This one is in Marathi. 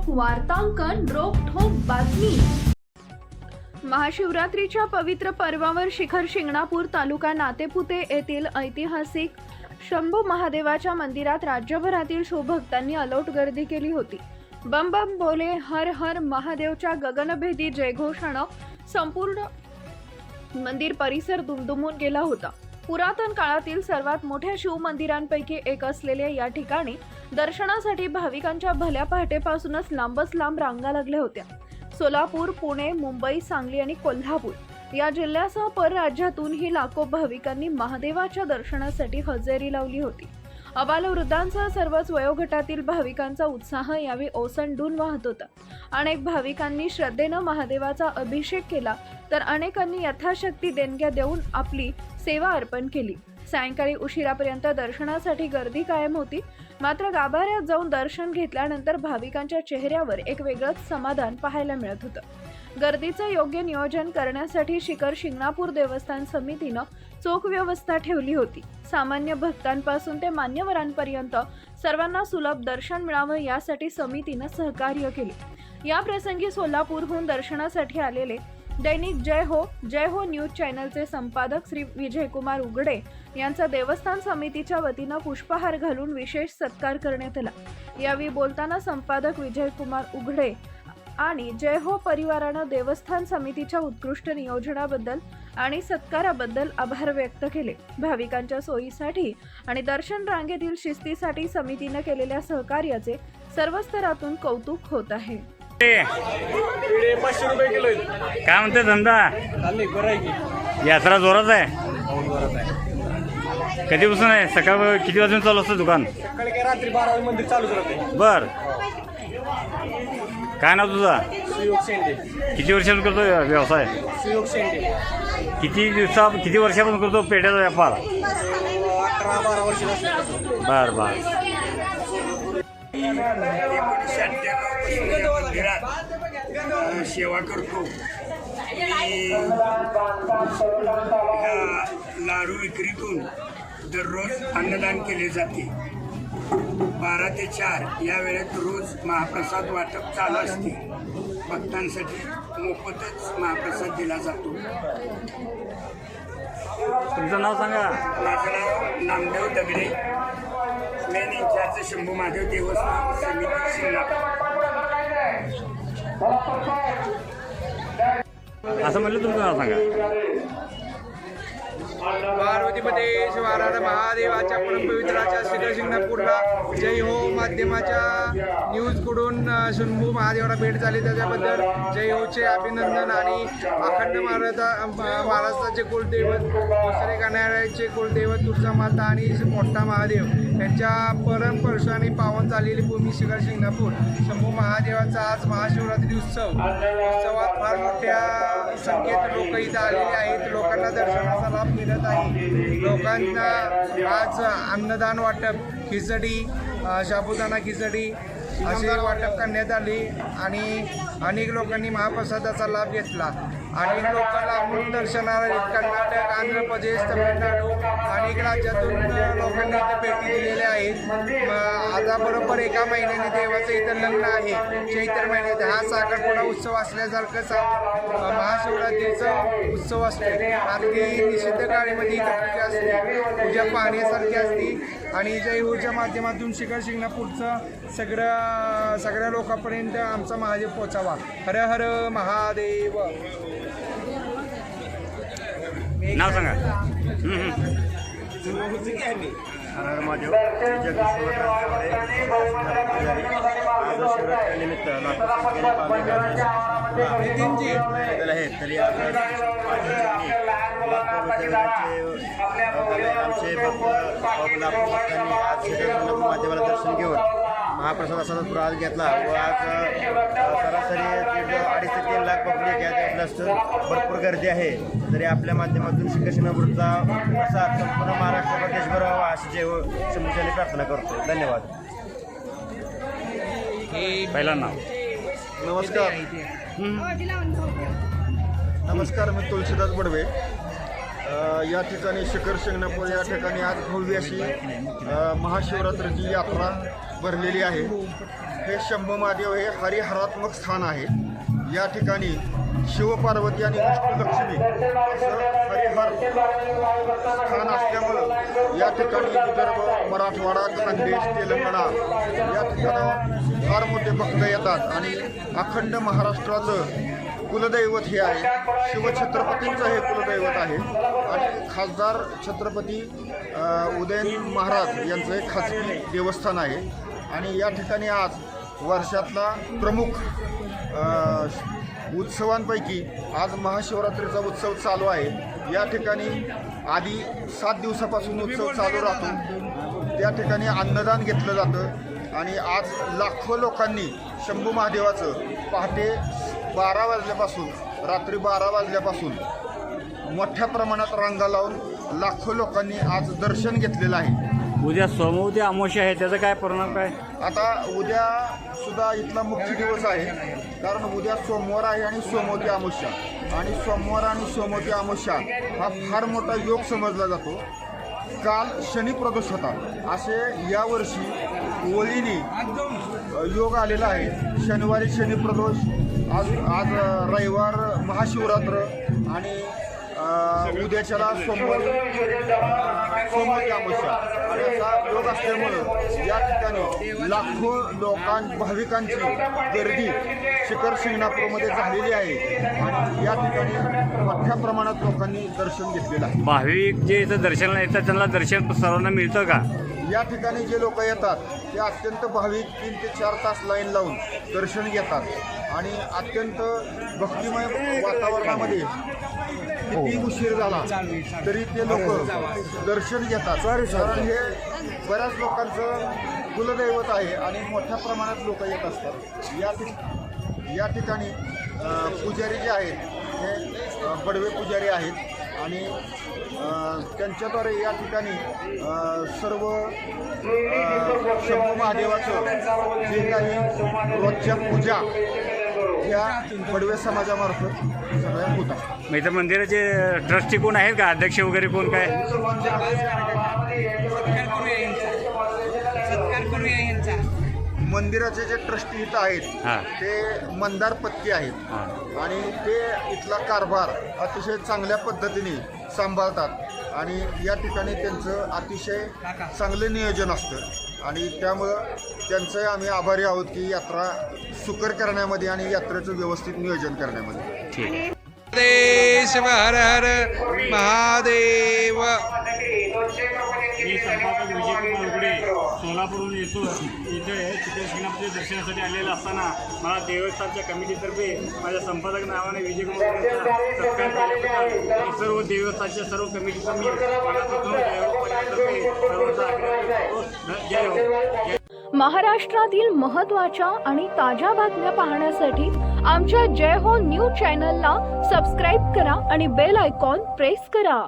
वार्तांकन रोखठोक बातमी। महाशिवरात्रीच्या पवित्र पर्वावर शिखर शिंगणापूर तालुका नातेपुते येथील ऐतिहासिक शंभू महादेवाच्या मंदिरात राज्यभरातील शिवभक्तांनी अलोट गर्दी केली होती। बम बम बोले हर हर महादेवच्या गगनभेदी जयघोषानं संपूर्ण मंदिर परिसर दुमदुमून गेला होता। पुरातन काळातील सर्वात मोठ्या शिव मंदिरांपैकी एक असलेल्या या ठिकाणी दर्शनासाठी भाविकांच्या भल्या पहाटेपासूनच लांबच लांब रांगा लागल्या होत्या। सोलापूर, पुणे, मुंबई, सांगली आणि कोल्हापूर या जिल्ह्यासह परराज्यातूनही लाखो भाविकांनी महादेवाच्या दर्शनासाठी हजेरी लावली होती। अबालवृद्धांसह सर्वच वयोगटातील भाविकांचा उत्साह यावेळी ओसंडून वाहत होता। अनेक भाविकांनी श्रद्धेनं महादेवाचा अभिषेक केला, तर अनेकांनी यथाशक्ती देणग्या देऊन आपली सेवा अर्पण केली। सायंकाळी उशिरापर्यंत दर्शनासाठी गर्दी कायम होती, मात्र गाभाऱ्यात जाऊन दर्शन घेतल्यानंतर भाविकांच्या चेहऱ्यावर एक वेगळंच समाधान पाहायला मिळत होतं। गर्दीचं योग्य नियोजन करण्यासाठी शिखर शिंगणापूर देवस्थान समितीनं चोख व्यवस्था ठेवली होती। सामान्य भक्तांपासून ते मान्यवरांपर्यंत सर्वांना सुलभ दर्शन मिळावं यासाठी समितीनं सहकार्य केले। या प्रसंगी सोलापूरहून दर्शनासाठी आलेले दैनिक जय हो न्यूज चॅनलचे संपादक श्री विजयकुमार उघडे यांचा देवस्थान समितीच्या वतीनं पुष्पहार घालून विशेष सत्कार करण्यात आला। यावेळी बोलताना संपादक विजयकुमार उघडे आणि जय हो परिवारानं देवस्थान समितीच्या उत्कृष्ट नियोजनाबद्दल आणि सत्काराबद्दल आभार व्यक्त केले। भाविकांच्या सोयीसाठी आणि दर्शन रांगेतील शिस्तीसाठी समितीनं केलेल्या सहकार्याचे सर्व स्तरातून कौतुक होत आहे। 500 रुपये किलो काय म्हणते धंदा? बरं आहे की यात्रा जोरात आहे। जोरात आहे। कधीपासून आहे? सकाळ किती वाजून चालू असतं दुकान? सकाळी काय रात्री 12 वाजे मंदिर चालूच राहते। बर, काय नाव तुझा? सुयोग शेंडे। किती वर्षापासून करतो व्यवसाय? सुयोग शेंडे। किती वर्षापासून करतो पेट्याचा व्यापार? 11-12 वर्ष झाली। बर बर। सेवा करतो। लाडू विक्रीतून दररोज अन्नदान केले जाते। 12 ते 4 या वेळेत रोज महाप्रसाद वाटप चालू असते। भक्तांसाठी मोफतच महाप्रसाद दिला जातो। तुमचं नाव सांगा? माझं नाव नामदेव दगडे, मेन इंचार्ज शंभू महादेव देवस्थान समिती शिंगणापूर। असं म्हणलं तुमचं नाव सांगा? पार्वतीमध्ये शिवाराधा महादेवाच्या परमपवित्राच्या शिखर शिंगणापूरला जय हो माध्यमाच्या न्यूजकडून शंभू महादेवाला भेट झाली, त्याच्याबद्दल जय होचे अभिनंदन। आणि अखंड महाराष्ट्राचे कुलदैवत दुसरे कान्हाचे कुलदैवत तुळजामाता आणि मोठा महादेव यांच्या परमस्पर्शाने पावन झालेली भूमी शिखर शिंगणापूर शंभू महादेवाचा आज महाशिवरात्री उत्सवात फार मोठ्या संख्येत लोक इथं आलेले आहेत। लोकांना दर्शनाचा लाभ मिळत आहे। लोकांना आज अन्नदान वाटप, खिचडी, साबुदाणा खिचडी असे वाटप करण्यात आले आणि अनेक लोकांनी महाप्रसादाचा लाभ घेतला। अनेक लोक लांबून दर्शनाला कर्नाटक, आंध्र प्रदेश, तमिळनाडू अनेक राज्यातून लोकांनी इथे भेटी दिलेल्या आहेत। आता बरोबर एका महिन्याने देवाचं इथं लग्न आहे, चैत्र महिन्यात। हा साखरपुडा उत्सव असल्यासारखं महाशिवरात्रीचा उत्सव असतो। अगदी निषिद्ध काळीमध्ये इथं पूजा असते, पूजा पाहण्यासारखी असते। आणि जय होच्या माध्यमातून शिखर शिंगणापूरचं सगळ्या लोकांपर्यंत आमचा महादेव पोचावा। हर हर महादेव। नाव सांगा? हर महादेव। शिवरात्रीनिमित्त तरी आमचे महादेवाला दर्शन घेऊन महाप्रसादाचा प्रसाद घेतला व आज सरासरी 2.5 ते 3 लाख पब्लिक या असलं भरपूर गर्दी आहे। तरी आपल्या माध्यमातून शिखर शिंगणापूरचा प्रसाद संपूर्ण महाराष्ट्र देशभर व्हावा अशी जय शंभूची प्रार्थना करतो। धन्यवाद। पहिला नाव? नमस्कार, मी तुळशीदास बडवे। या ठिकाणी शिखर शिंगणापूर या ठिकाणी आज भव्य अशी महाशिवरात्रीची यात्रा भरलेली आहे. हे शंभू महादेव हे हरिहरात्मक स्थान आहे. या ठिकाणी शिवपार्वती आणि विष्णू लक्ष्मी असं हरिहर स्थान असल्यामुळं या ठिकाणी विदर्भ, मराठवाडा, खानदेश, तेलंगणा या ठिकाणी फार मोठे भक्त येतात आणि अखंड महाराष्ट्राचं कुलदैवत हे आहे. शिवछत्रपतींचं हे कुलदैवत आहे आणि खासदार छत्रपती उदयन महाराज यांचं एक खाजगी देवस्थान आहे. आणि या ठिकाणी आज वर्षातला प्रमुख उत्सवांपैकी आज महाशिवरात्रीचा उत्सव चालू आहे. या ठिकाणी आधी 7 दिवसापासून उत्सव चालू राहतो. त्या ठिकाणी अन्नदान घेतलं जातं आणि आज लाखो लोकांनी शंभू महादेवाचं पहाटे 12 वाजल्यापासून रात्री 12 वाजल्यापासून मोठ्या प्रमाणात रांगा लावून लाखो लोकांनी आज दर्शन घेतलेलं आहे. उद्या सोमवती अमावस्या आहे, त्याचा काय परिणाम काय? आता उद्या सुद्धा इथला मुख्य दिवस आहे, कारण उद्या सोमवार आहे आणि सोमवती अमावस्या. आणि सोमवार आणि सोमवती अमावस्या हा फार मोठा योग समजला जातो. काल शनी प्रदोष होता, असे यावर्षी ओळीने योग आलेला आहे. शनिवारी शनी प्रदोष, आज रविवार महाशिवरात्र आणि उद्याच्याला सोमवारी अमावस्या आणि असा योग असल्यामुळं या ठिकाणी लाखो भाविकांची गर्दी शिखर शिंगणापूरमध्ये झालेली आहे आणि या ठिकाणी मोठ्या प्रमाणात लोकांनी दर्शन घेतलेलं आहे. भाविक जे इथं दर्शनाला येतात त्यांना दर्शन सर्वांना मिळतं का? या ठिकाणी जे लोक येतात ते अत्यंत भाविक 3 ते 4 तास लाईन लावून दर्शन घेतात आणि अत्यंत भक्तिमय वातावरणामध्ये किती उशीर झाला तरी ते लोक दर्शन घेतात. कारण हे बऱ्याच लोकांचं कुलदैवत आहे आणि मोठ्या प्रमाणात लोक येत असतात. या ठिकाणी पुजारी जे आहेत हे बडवे पुजारी आहेत आणि त्यांच्याद्वारे या ठिकाणी सर्व शंभू महादेवाचं जे काही रोजच्या पूजा ह्या बडवे समाजामार्फत सगळ्या होतात. मग इथं मंदिराचे ट्रस्टी कोण आहेत का, अध्यक्ष वगैरे कोण काय? मंदिराचे जे ट्रस्टी इथं आहेत ते मंदार पत्की आहेत आणि ते इथला कारभार अतिशय चांगल्या पद्धतीने सांभाळतात आणि या ठिकाणी त्यांचं अतिशय चांगलं नियोजन असतं आणि त्यामुळं त्यांचंही आम्ही आभारी आहोत की यात्रा सुकर करण्यामध्ये आणि यात्रेचं व्यवस्थित नियोजन करण्यामध्ये. ठीक. देश हर हर महादेव. मी संपादक विजयकुमार उघडे सोलापूरहून येतो. इथे शिखर शिंगणापूरच्या दर्शनासाठी आलेलं असताना मला देवस्थानच्या कमिटीतर्फे माझ्या संपादक नावाने विजयकुमार उघडेंचा सत्कार केल्याबद्दल सर्व देवस्थानच्या सर्व कमिटीचा मी मनापासून सर्वांचा आग्रह करतो. जय हो. महाराष्ट्रातील महत्त्वाच्या आणि ताज्या बातम्या पाहण्यासाठी आमच्या जय हो न्यूज चॅनलला सबस्क्राईब करा आणि बेल आयकॉन प्रेस करा.